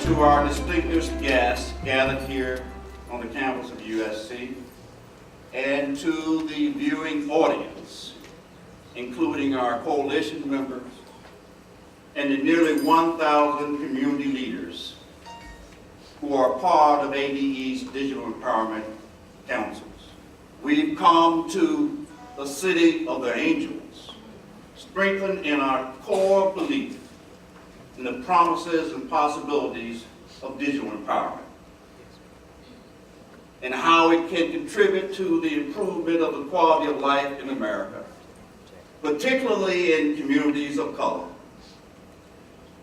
to our distinguished guests gathered here on the campus of USC, and to the viewing audience, including our coalition members and the nearly 1,000 community leaders who are part of ADE's Digital Empowerment Councils. We've come to the City of the Angels, strengthened in our core belief in the promises and possibilities of digital empowerment, and how it can contribute to the improvement of the quality of life in America, particularly in communities of color.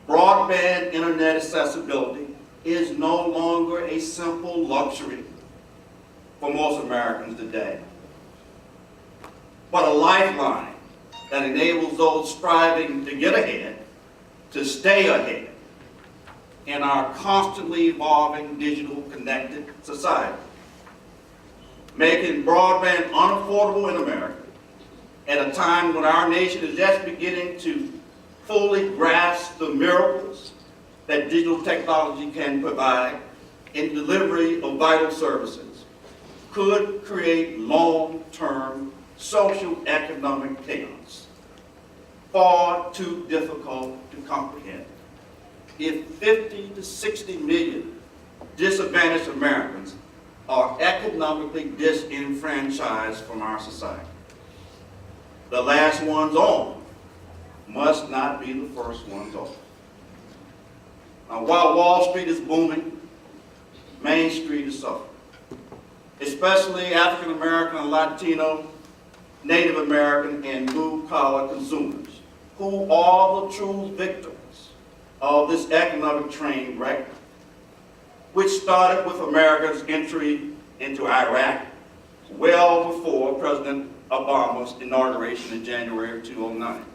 Broadband internet accessibility is no longer a simple luxury for most Americans today, but a lifeline that enables those striving to get ahead to stay ahead in our constantly evolving digital connected society. Making broadband unaffordable in America at a time when our nation is just beginning to fully grasp the miracles that digital technology can provide in delivery of vital services could create long-term social economic chaos, far too difficult to comprehend. If 50 to 60 million disadvantaged Americans are economically disenfranchised from our society, the last ones on must not be the first ones off. Now, while Wall Street is booming, Main Street is suffering, especially African American and Latino, Native American, and blue-collar consumers, who are the true victims of this economic train wreck, which started with America's entry into Iraq well before President Obama's inauguration in January of 2009.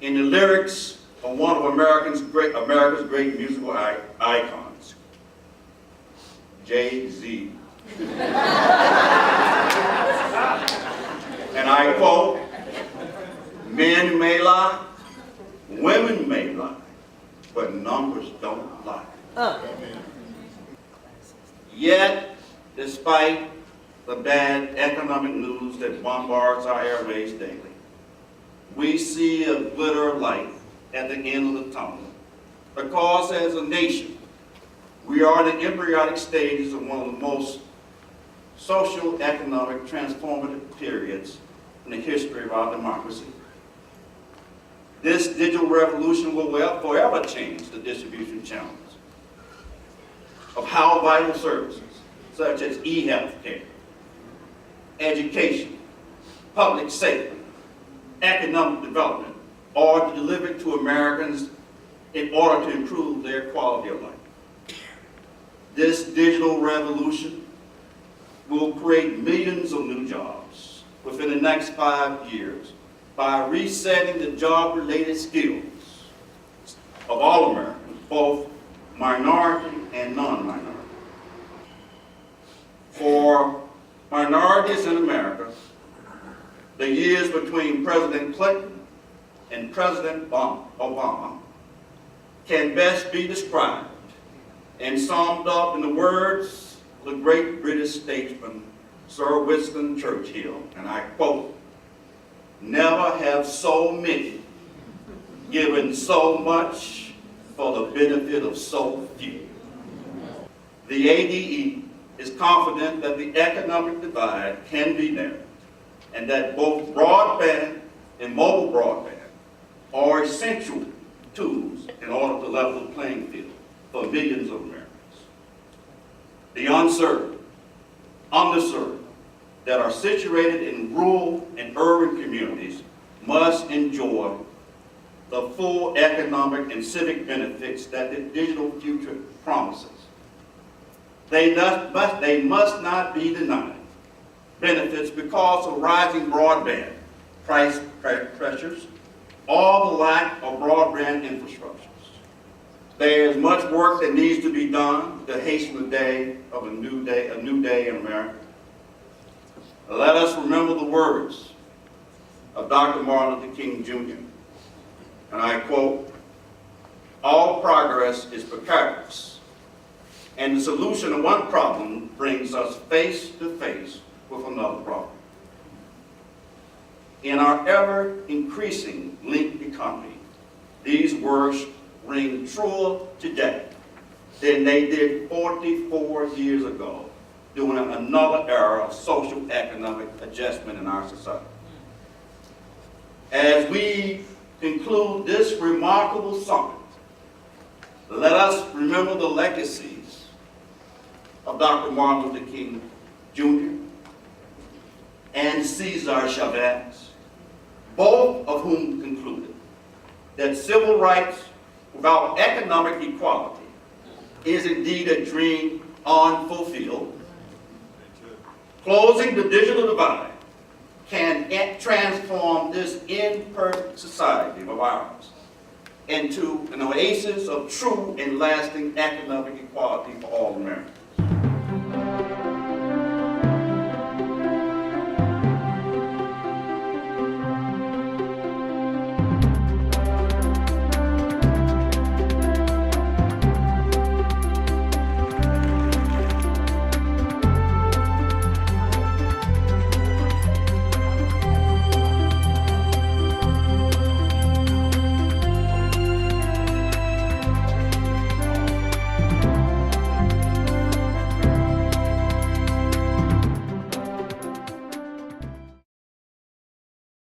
In the lyrics of one of America's great musical icons, Jay-Z, and I quote, "Men may lie, women may lie, but numbers don't lie." Yet, despite the bad economic news that bombards our airways daily, we see a glitter of light at the end of the tunnel, because as a nation, we are in the embryonic stages of one of the most social, economic, transformative periods in the history of our democracy. This digital revolution will forever change the distribution channels of how vital services, such as e-health care, education, public safety, economic development, are delivered to Americans in order to improve their quality of life. This digital revolution will create millions of new jobs within the next 5 years by resetting the job-related skills of all Americans, both minority and non-minority. For minorities in America, the years between President Clinton and President Obama can best be described and summed up in the words of the great British statesman Sir Winston Churchill, and I quote, "Never have so many given so much for the benefit of so few." The ADE is confident that the economic divide can be narrowed, and that both broadband and mobile broadband are essential tools in order to level the playing field for millions of Americans. The unserved, underserved, that are situated in rural and urban communities must enjoy the full economic and civic benefits that the digital future promises. They must not be denied benefits because of rising broadband price pressures or the lack of broadband infrastructures. There is much work that needs to be done to hasten the day of a new day in America. Let us remember the words of Dr. Martin Luther King Jr., and I quote, all progress is precarious, and the solution to one problem brings us face to face with another problem. In our ever-increasing linked economy, these words ring truer today than they did 44 years ago during another era of social economic adjustment in our society. As we conclude this remarkable summit, let us remember the legacies of Dr. Martin Luther King Jr. and Cesar Chavez, both of whom concluded that civil rights without economic equality is indeed a dream unfulfilled. Closing the digital divide can transform this imperfect society of ours into an oasis of true and lasting economic equality for all Americans.